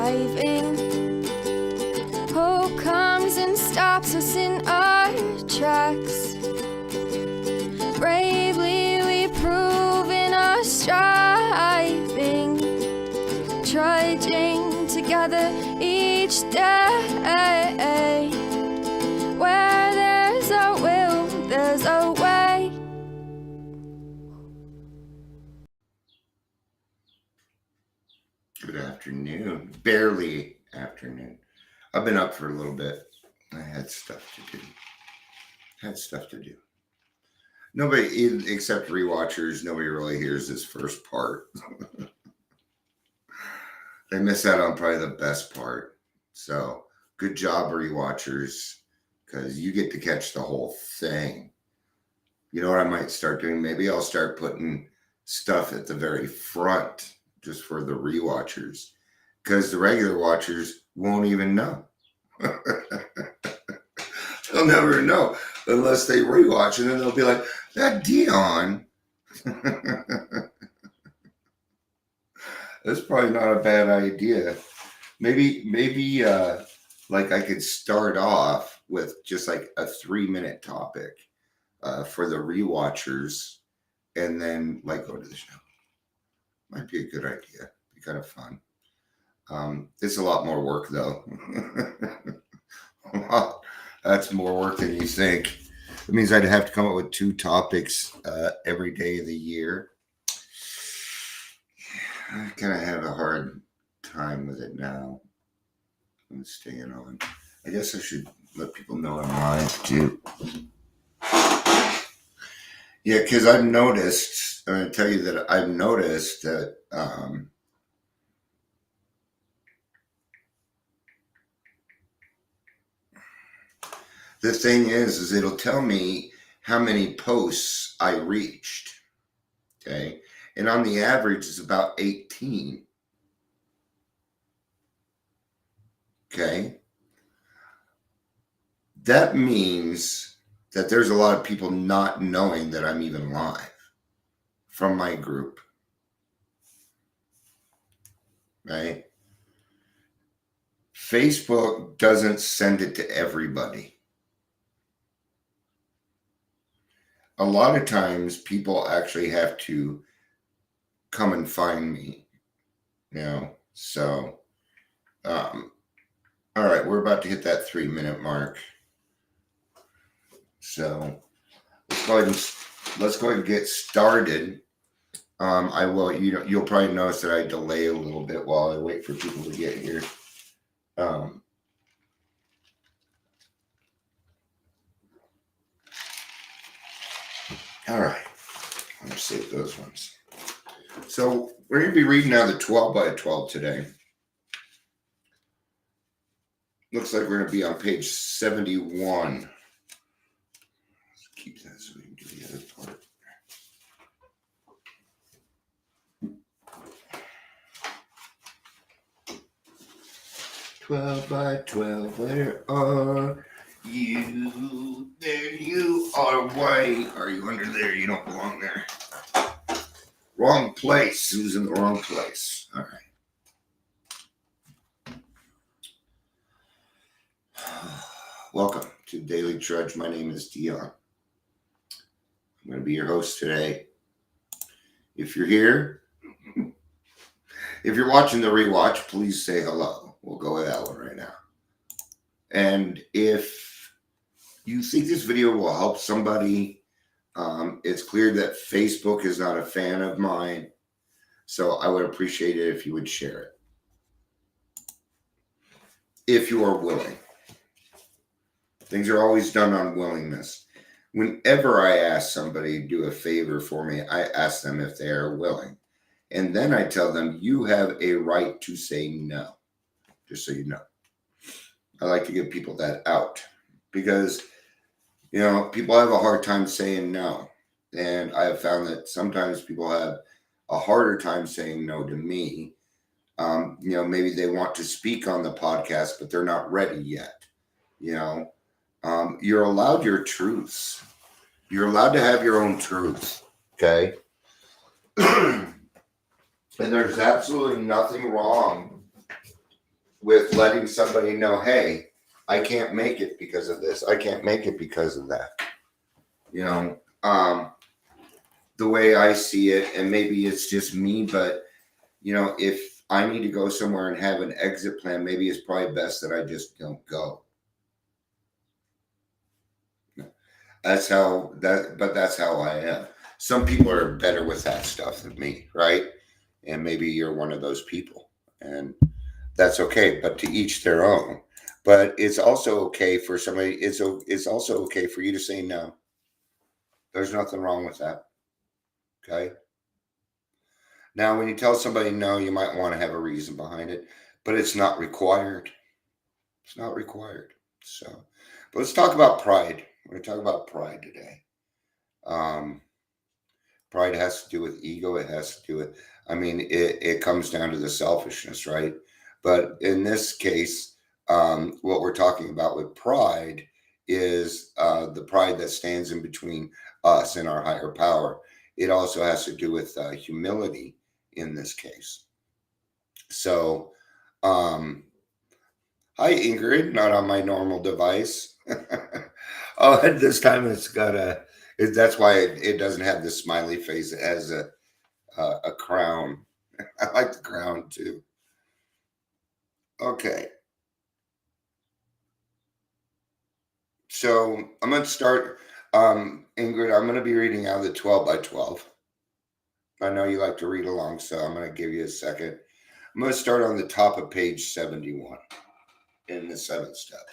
driving. Hope comes and stops us in our tracks. Bravely we prove in our striving, trudging together each day. Where there's a will, there's a way. Good afternoon. Barely afternoon. I've been up for a little bit. I had stuff to do. Nobody, except rewatchers, nobody really hears this first part. They miss out on probably the best part. So good job, rewatchers, because you get to catch the whole thing. You know what I might start doing? Maybe I'll start putting stuff at the very front just for the rewatchers, because the regular watchers won't even know. They'll never know unless they rewatch, and then they'll be like, that Dion. That's probably not a bad idea. Maybe like I could start off with just like a 3-minute topic for the rewatchers, and then like go to the show. Might be a good idea. Be kind of fun. It's a lot more work though. That's more work than you think. It means I'd have to come up with 2 topics every day of the year. I kind of have a hard time with it now. I'm staying on. I guess I should let people know I'm live too. Yeah, because I've noticed, I'm going to tell you that I've noticed that the thing is it'll tell me how many posts I reached. Okay. And on the average, it's about 18. Okay. That means that there's a lot of people not knowing that I'm even live from my group. Right? Facebook doesn't send it to everybody. A lot of times people actually have to come and find me, you know. So all right, we're about to hit that 3-minute mark, so let's go ahead and get started. I will, you'll probably notice that I delay a little bit while I wait for people to get here. All right, I'm gonna save those ones. So we're going to be reading out the 12 by 12 today. Looks like we're going to be on page 71. Let's keep that so we can do the other part. "12 by 12, where are you? There you are. Why are you under there? You don't belong there. Wrong place. Who's in the wrong place?" All right. Welcome to Daily Trudge. My name is Dion. I'm going to be your host today. If you're here, if you're watching the rewatch, please say hello. We'll go with that one right now. And if you think this video will help somebody, it's clear that Facebook is not a fan of mine, so I would appreciate it if you would share it, if you are willing. Things are always done on willingness. Whenever I ask somebody to do a favor for me, I ask them if they are willing, and then I tell them, you have a right to say no, just so you know. I like to give people that out because, you know, people have a hard time saying no. And I have found that sometimes people have a harder time saying no to me. You know, maybe they want to speak on the podcast, but they're not ready yet. You know, you're allowed your truths. You're allowed to have your own truth. Okay. And there's absolutely nothing wrong with letting somebody know, hey, I can't make it because of this. I can't make it because of that. You know, the way I see it, and maybe it's just me, but if I need to go somewhere and have an exit plan, maybe it's probably best that I just don't go. That's how but that's how I am. Some people are better with that stuff than me, right? And maybe you're one of those people, and that's okay. But to each their own. But it's also okay for somebody. It's also okay for you to say no. There's nothing wrong with that. Okay. Now, when you tell somebody no, you might want to have a reason behind it, but it's not required. It's not required. So, but let's talk about pride. We're going to talk about pride today. Um, Pride has to do with ego. It has to do with, I mean, it comes down to the selfishness, right? But in this case, what we're talking about with pride is the pride that stands in between us and our higher power. It also has to do with humility in this case. So, um, hi, Ingrid, not on my normal device. Oh, and this time that's why it doesn't have the smiley face. It has a crown. I like the crown too. Okay. So I'm going to start, Ingrid, I'm going to be reading out of the 12 by 12. I know you like to read along, so I'm going to give you a second. I'm going to start on the top of page 71 in the seventh step.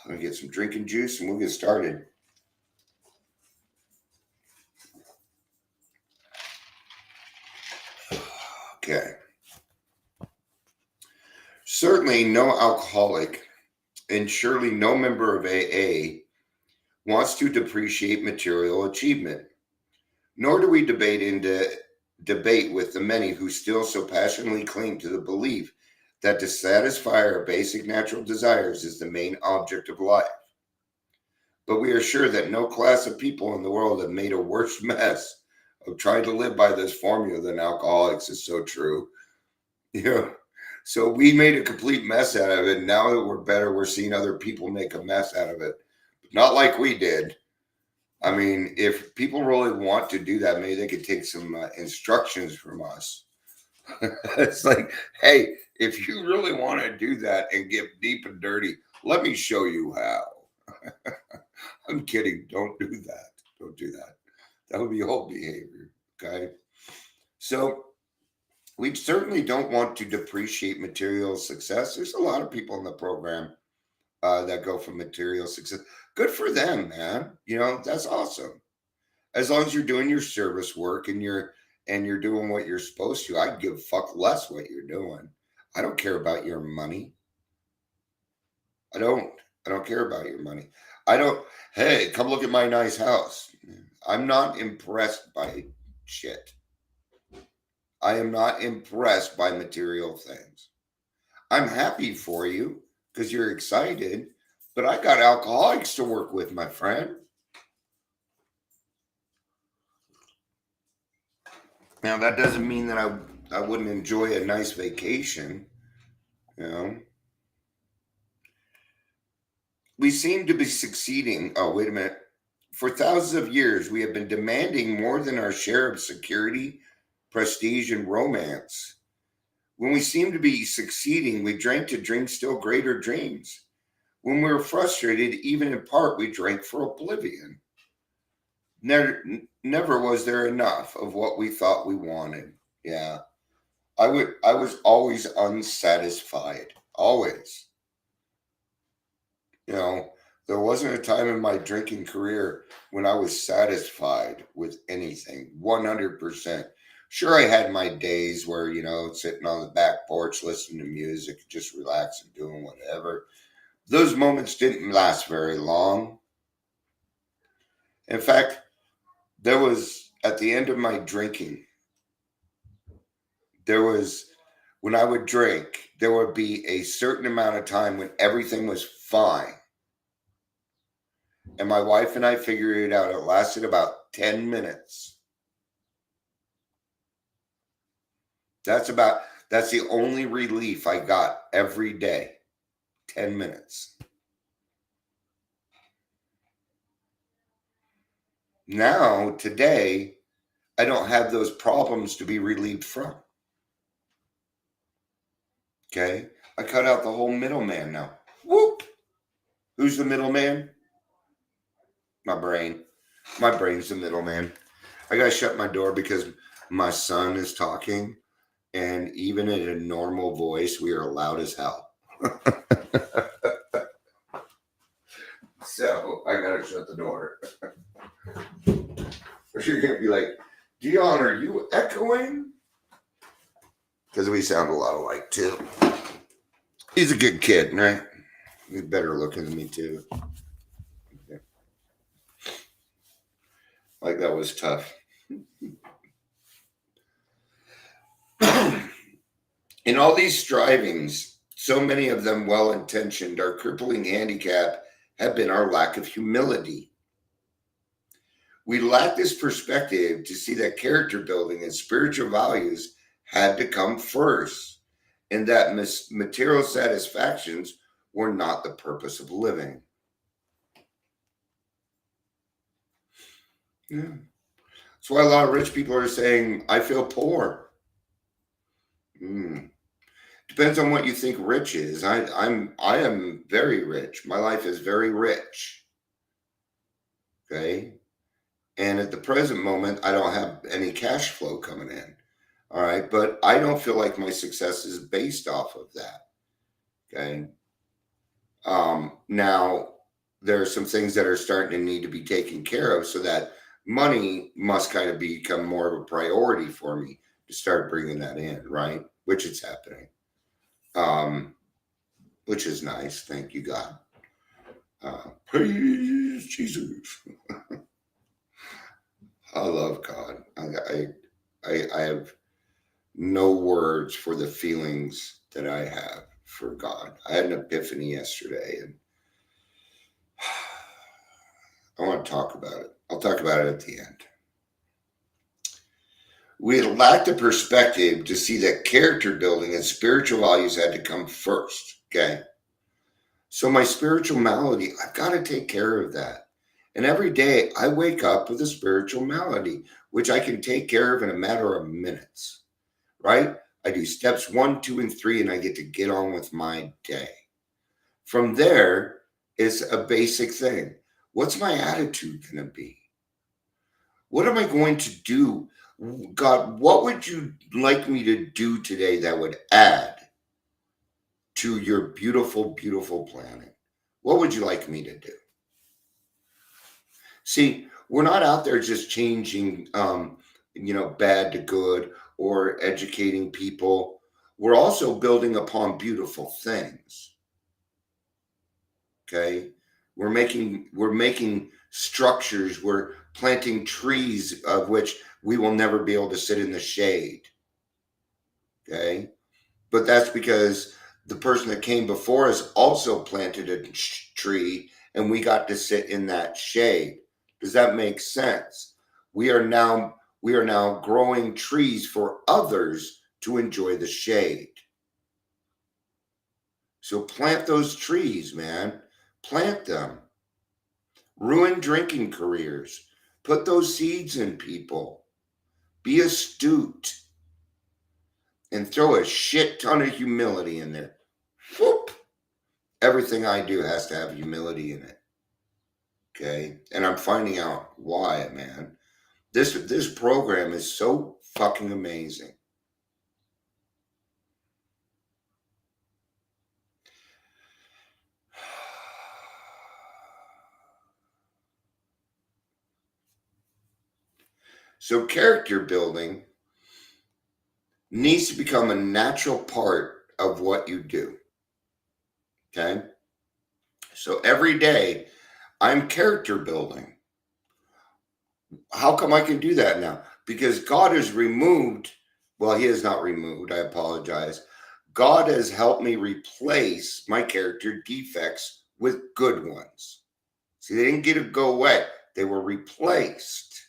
Let me get some drinking juice and we'll get started. Okay. Certainly no alcoholic and surely no member of AA wants to depreciate material achievement, nor do we debate with the many who still so passionately cling to the belief that to satisfy our basic natural desires is the main object of life. But we are sure that no class of people in the world have made a worse mess of trying to live by this formula than alcoholics. Is so true. So we made a complete mess out of it. Now that we're better, we're seeing other people make a mess out of it. Not like we did. I mean, if people really want to do that, maybe they could take some instructions from us. It's like, hey, if you really want to do that and get deep and dirty, let me show you how. I'm kidding. Don't do that. Don't do that. That would be old behavior. Okay. So we certainly don't want to depreciate material success. There's a lot of people in the program that go for material success. Good for them, man. That's awesome. As long as you're doing your service work and you're doing what you're supposed to, I give fuck less what you're doing. I don't care about your money. I don't. I don't care about your money. I don't. Hey, come look at my nice house. I'm not impressed by shit. I am not impressed by material things. I'm happy for you because you're excited, but I got alcoholics to work with, my friend. Now, that doesn't mean that I wouldn't enjoy a nice vacation. We seem to be succeeding. Oh, wait a minute. For thousands of years, we have been demanding more than our share of security, prestige, and romance. When we seem to be succeeding, we drank to dream still greater dreams. When we were frustrated, even in part, we drank for oblivion. Never was there enough of what we thought we wanted. Yeah. I was always unsatisfied. Always. There wasn't a time in my drinking career when I was satisfied with anything, 100%. Sure, I had my days where, sitting on the back porch, listening to music, just relaxing, doing whatever. Those moments didn't last very long. In fact, there was, at the end of my drinking, when I would drink, there would be a certain amount of time when everything was fine. And my wife and I figured it out. It lasted about 10 minutes. That's the only relief I got every day. 10 minutes. Now, today, I don't have those problems to be relieved from. Okay? I cut out the whole middleman now. Whoop! Who's the middleman? My brain. My brain's the middleman. I gotta shut my door because my son is talking, and even in a normal voice, we are loud as hell. So I gotta shut the door. Or you're gonna be like, Dion, are you echoing? Because we sound a lot alike too. He's a good kid, right? He's better looking than me too. Okay. Like that was tough. In all these strivings, so many of them well-intentioned, our crippling handicap have been our lack of humility. We lack this perspective to see that character building and spiritual values had to come first, and that material satisfactions were not the purpose of living. Yeah. That's why a lot of rich people are saying, I feel poor. Depends on what you think rich is. I am very rich. My life is very rich. Okay. And at the present moment, I don't have any cash flow coming in. All right. But I don't feel like my success is based off of that. Okay. Now there are some things that are starting to need to be taken care of, so that money must kind of become more of a priority for me to start bringing that in, right? Which is happening. Which is nice. Thank you, God. Praise Jesus. I love God. I have no words for the feelings that I have for God. I had an epiphany yesterday, and I want to talk about it. I'll talk about it at the end. We had lacked the perspective to see that character building and spiritual values had to come first. Okay. So my spiritual malady, I've got to take care of that. And every day I wake up with a spiritual malady, which I can take care of in a matter of minutes, right? I do steps 1, 2, and 3, and I get to get on with my day. From there is a basic thing. What's my attitude going to be? What am I going to do? God, what would you like me to do today that would add to your beautiful, beautiful planet? What would you like me to do? See, we're not out there just changing, bad to good or educating people. We're also building upon beautiful things. Okay, we're making structures. We're planting trees of which we will never be able to sit in the shade. Okay, but that's because the person that came before us also planted a tree, and we got to sit in that shade. Does that make sense? We are now growing trees for others to enjoy the shade. So plant those trees, man. Plant them. Ruin drinking careers. Put those seeds in people. Be astute. And throw a shit ton of humility in there. Whoop. Everything I do has to have humility in it. Okay? And I'm finding out why, man. This program is so fucking amazing. So character building needs to become a natural part of what you do. Okay? So every day I'm character building. How come I can do that now? Because God has removed, well, he has not removed, I apologize. God has helped me replace my character defects with good ones. See, they didn't get to go away. They were replaced.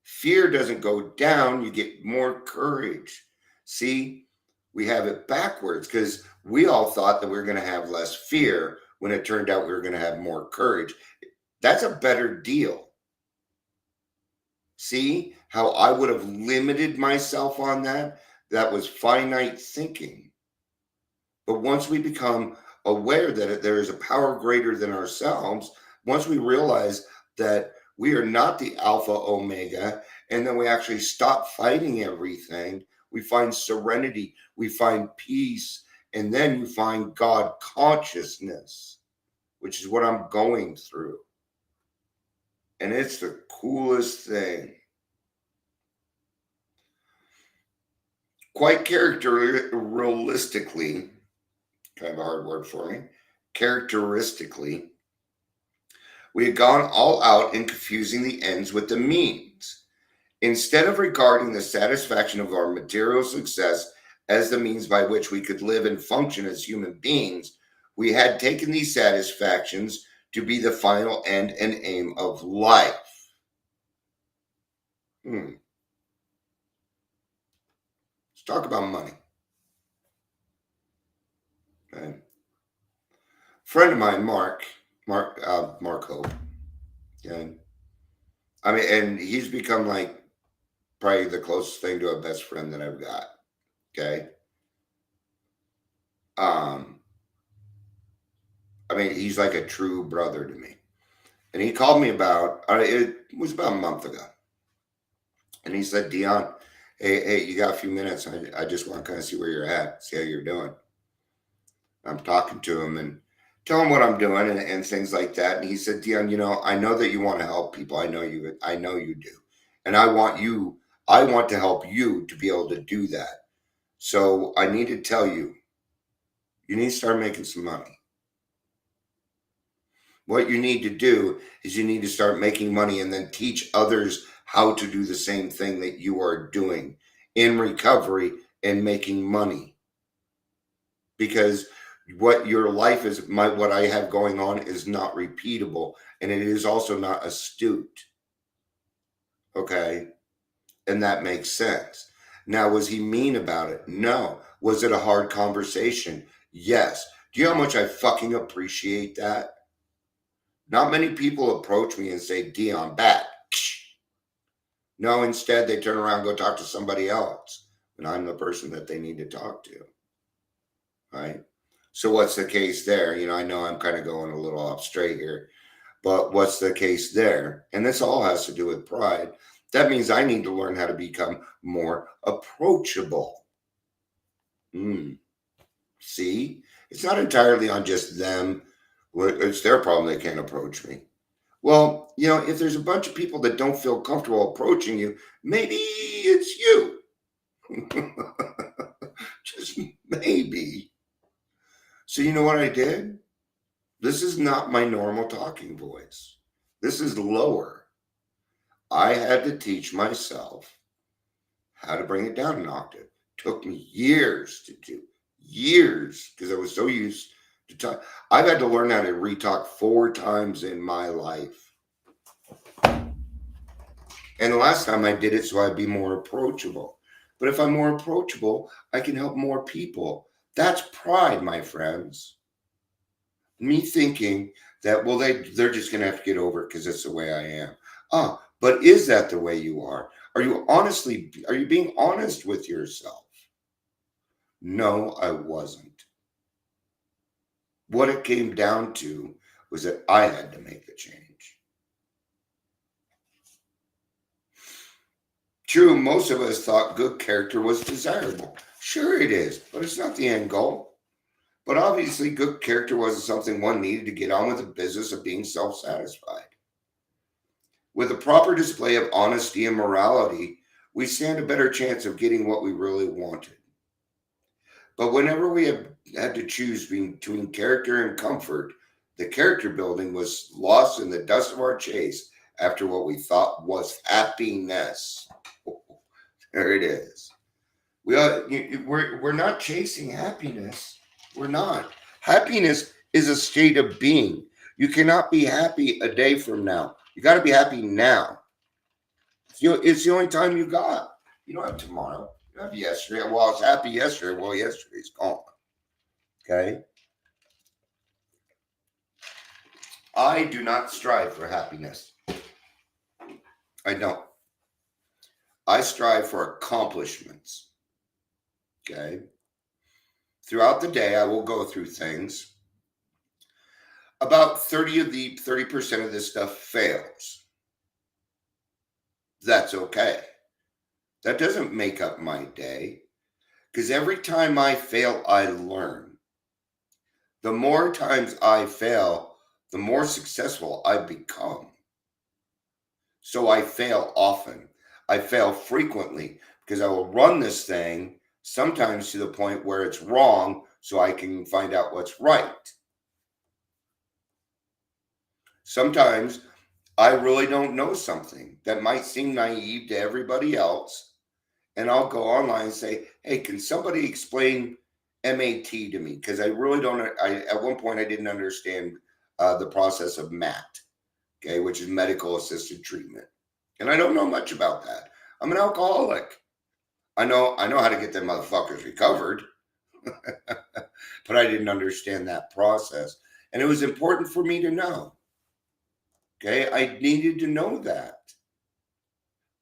Fear doesn't go down. You get more courage. See, we have it backwards because we all thought that we were going to have less fear when it turned out we were going to have more courage. That's a better deal. See how I would have limited myself on that? That was finite thinking. But once we become aware that there is a power greater than ourselves, once we realize that we are not the alpha omega, and then we actually stop fighting everything, we find serenity, we find peace, and then you find God consciousness, which is what I'm going through. And it's the coolest thing. Quite characteristically, kind of a hard word for me, characteristically, we had gone all out in confusing the ends with the means. Instead of regarding the satisfaction of our material success as the means by which we could live and function as human beings, we had taken these satisfactions to be the final end and aim of life. Let's talk about money. Okay. Friend of mine, Mark Hope. Okay. I mean, and he's become like probably the closest thing to a best friend that I've got. Okay. I mean, he's like a true brother to me. And he called me it was about a month ago. And he said, Dion, hey, you got a few minutes. I just want to kind of see where you're at, see how you're doing. I'm talking to him and tell him what I'm doing and things like that. And he said, Dion, I know that you want to help people. I know you do. And I want to help you to be able to do that. So I need to tell you, you need to start making some money. What you need to do is you need to start making money and then teach others how to do the same thing that you are doing in recovery and making money. Because what your life is, what I have going on is not repeatable, and it is also not astute. Okay? And that makes sense. Now, was he mean about it? No. Was it a hard conversation? Yes. Do you know how much I fucking appreciate that? Not many people approach me and say, Dion, back. No, instead they turn around and go talk to somebody else. And I'm the person that they need to talk to. Right? So what's the case there? I know I'm kind of going a little off straight here, but what's the case there? And this all has to do with pride. That means I need to learn how to become more approachable. See? It's not entirely on just them. It's their problem they can't approach me. Well, if there's a bunch of people that don't feel comfortable approaching you, maybe it's you. Just maybe. So you know what I did? This is not my normal talking voice. This is lower. I had to teach myself how to bring it down an octave. Took me years to do. Years, because I was so used to talk. I've had to learn how to re-talk 4 times in my life. And the last time I did it so I'd be more approachable. But if I'm more approachable, I can help more people. That's pride, my friends. Me thinking that, well, they're just going to have to get over it because it's the way I am. But is that the way you are? Are you being honest with yourself? No, I wasn't. What it came down to was that I had to make the change. True, most of us thought good character was desirable. Sure it is, but it's not the end goal. But obviously, good character wasn't something one needed to get on with the business of being self-satisfied. With a proper display of honesty and morality, we stand a better chance of getting what we really wanted. But whenever we had to choose between character and comfort, the character building was lost in the dust of our chase after what we thought was happiness. There it is. We're not chasing happiness. We're not. Happiness is a state of being. You cannot be happy a day from now. You got to be happy now. It's the only time you got. You don't have tomorrow. You of yesterday. Well, I was happy yesterday. Well, yesterday's gone. Okay? I do not strive for happiness. I don't. I strive for accomplishments. Okay? Throughout the day, I will go through things. About 30% of this stuff fails. That's okay. That doesn't make up my day. Because every time I fail, I learn. The more times I fail, the more successful I become. So I fail often. I fail frequently because I will run this thing sometimes to the point where it's wrong so I can find out what's right. Sometimes I really don't know something that might seem naive to everybody else. And I'll go online and say, hey, can somebody explain MAT to me? Because I really don't. At one point, I didn't understand the process of MAT, okay, which is medical assisted treatment. And I don't know much about that. I'm an alcoholic. I know how to get them motherfuckers recovered, but I didn't understand that process. And it was important for me to know. Okay, I needed to know that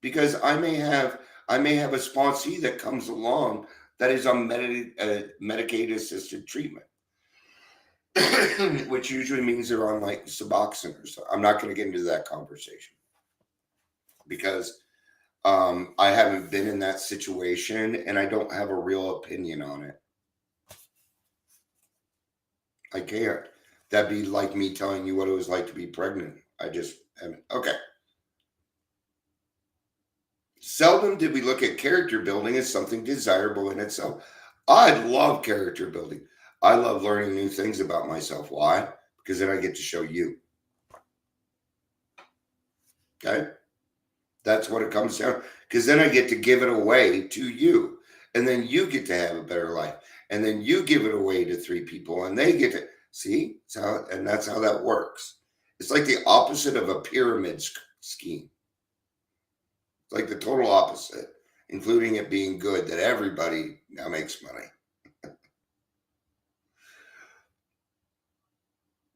because I may have a sponsee that comes along that is on Medicaid assisted treatment, which usually means they're on like Suboxone or so. I'm not going to get into that conversation because I haven't been in that situation and I don't have a real opinion on it. I can't. That'd be like me telling you what it was like to be pregnant. I just haven't. Okay. Seldom did we look at character building as something desirable in itself. I love character building. I love learning new things about myself. Why? Because then I get to show you. Okay? That's what it comes down. Because then I get to give it away to you. And then you get to have a better life. And then you give it away to 3 people and they get to see. And that's how that works. It's like the opposite of a pyramid scheme. It's like the total opposite, including it being good that everybody now makes money.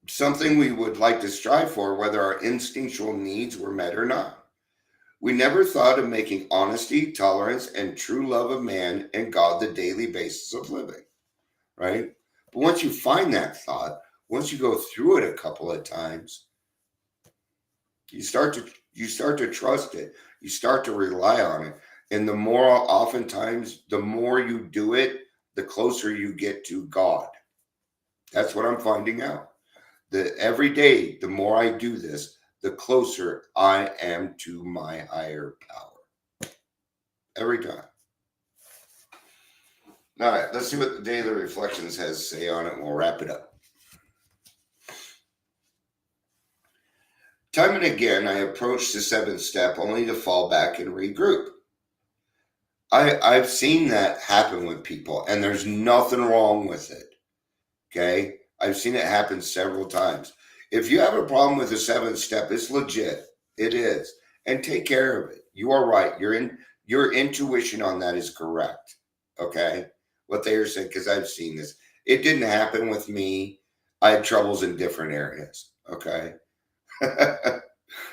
Something we would like to strive for, whether our instinctual needs were met or not. We never thought of making honesty, tolerance, and true love of man and God the daily basis of living, right? But once you find that thought, once you go through it a couple of times, you start to trust it. You start to rely on it. And the more oftentimes, the more you do it, the closer you get to God. That's what I'm finding out. That every day, the more I do this, the closer I am to my higher power. Every time. All right, let's see what the Daily Reflections has to say on it, and we'll wrap it up. Time and again, I approach the 7th step only to fall back and regroup. I've seen that happen with people, and there's nothing wrong with it. Okay? I've seen it happen several times. If you have a problem with the 7th step, it's legit. It is. And take care of it. You are right. Your intuition on that is correct. Okay? What they are saying, because I've seen this. It didn't happen with me. I had troubles in different areas. Okay?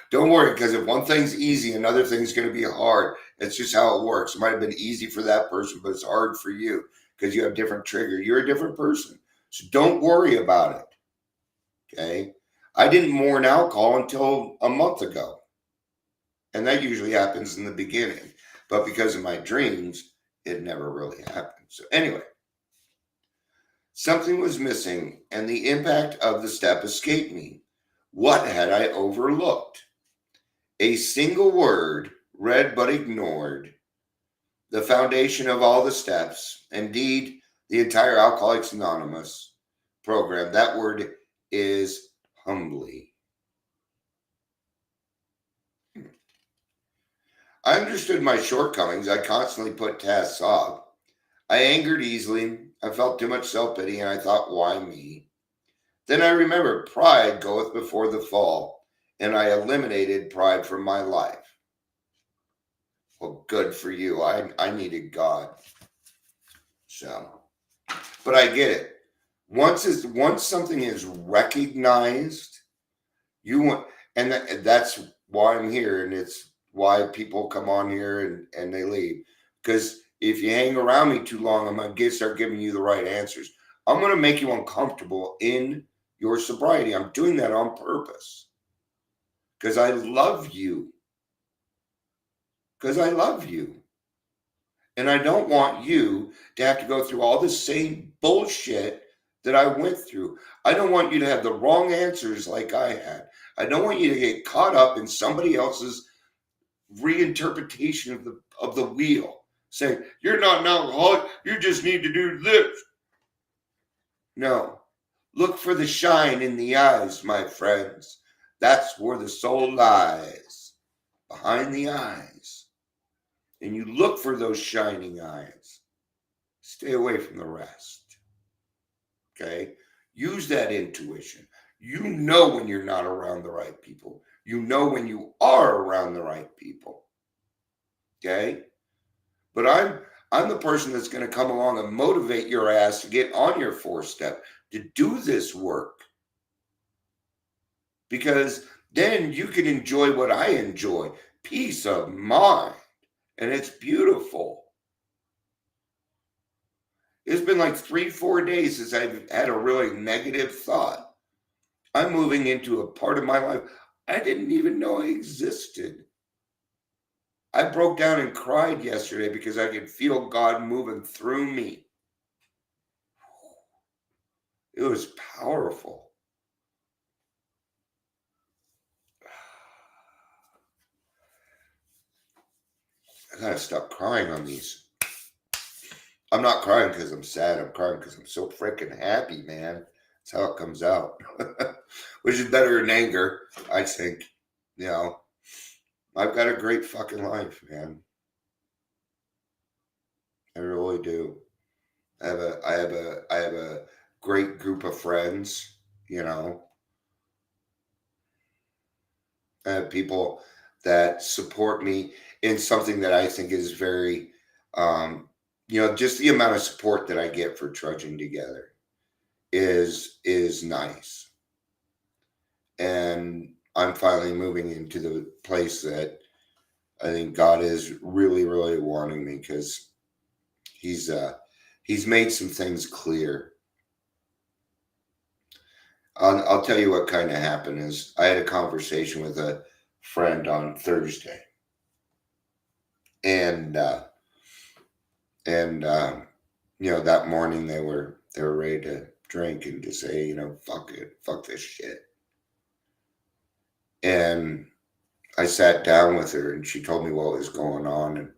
Don't worry, because if one thing's easy, another thing's going to be hard. It's just how it works. It might have been easy for that person, but it's hard for you because you have different trigger. You're a different person. So don't worry about it. Okay? I didn't mourn alcohol until a month ago. And that usually happens in the beginning. But because of my dreams, it never really happened. So anyway, something was missing and the impact of the step escaped me. What had I overlooked? A single word, read but ignored. The foundation of all the steps, indeed, the entire Alcoholics Anonymous program, that word is humbly. I understood my shortcomings. I constantly put tasks off. I angered easily. I felt too much self-pity, and I thought, why me? Then I remembered pride goeth before the fall, and I eliminated pride from my life. Well, good for you. I needed God. So, but I get it. Once something is recognized, you want, and that's why I'm here, and it's why people come on here and they leave. Because if you hang around me too long, I'm gonna start giving you the right answers. I'm gonna make you uncomfortable in your sobriety. I'm doing that on purpose because I love you. Because I love you. And I don't want you to have to go through all the same bullshit that I went through. I don't want you to have the wrong answers like I had. I don't want you to get caught up in somebody else's reinterpretation of the wheel, saying, you're not an alcoholic, you just need to do this. No. Look for the shine in the eyes, my friends. That's where the soul lies, behind the eyes. And you look for those shining eyes. Stay away from the rest. Okay? Use that intuition. You know when you're not around the right people. You know when you are around the right people. Okay? But I'm the person that's going to come along and motivate your ass to get on your 4-step, to do this work. Because then you can enjoy what I enjoy. Peace of mind. And it's beautiful. It's been like 3-4 days since I've had a really negative thought. I'm moving into a part of my life I didn't even know existed. I broke down and cried yesterday because I could feel God moving through me. It was powerful. I gotta stop crying on these. I'm not crying because I'm sad. I'm crying because I'm so freaking happy, man. That's how it comes out. Which is better than anger, I think. You know, I've got a great fucking life, man. I really do. I have a great group of friends, you know. I have people that support me in something that I think is very, just the amount of support that I get for trudging together is nice. And I'm finally moving into the place that I think God is really, really wanting me, because he's he's made some things clear. I'll tell you what kind of happened is I had a conversation with a friend on Thursday, and and that morning they were ready to drink and to say, fuck it, fuck this shit. And I sat down with her and she told me what was going on, and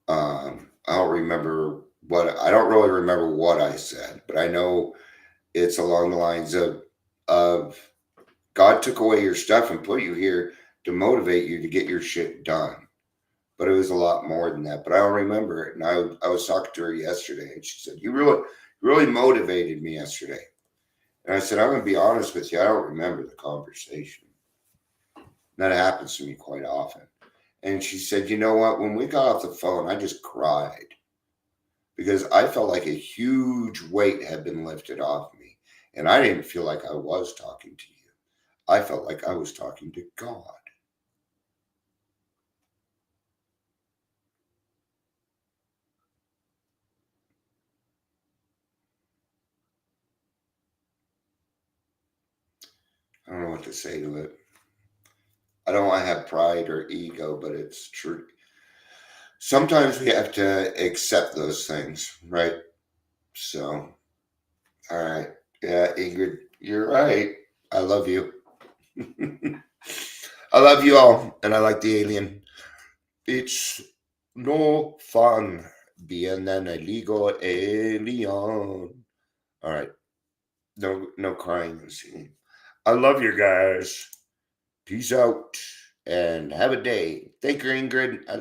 I don't really remember what I said, but I know it's along the lines of God took away your stuff and put you here to motivate you to get your shit done. But it was a lot more than that. But I don't remember it. And I was talking to her yesterday, and she said, you really motivated me yesterday. And I said, I'm going to be honest with you, I don't remember the conversation. That happens to me quite often. And she said, you know what? When we got off the phone, I just cried, because I felt like a huge weight had been lifted off me. And I didn't feel like I was talking to you. I felt like I was talking to God. I don't know what to say to it. I don't want to have pride or ego, but it's true. Sometimes we have to accept those things, right? So, all right. Yeah, Ingrid, you're right. I love you. I love you all, and I like the alien. It's no fun being an illegal alien. All right. No crying and singing. I love you guys. Peace out and have a day. Thank you, Ingrid. I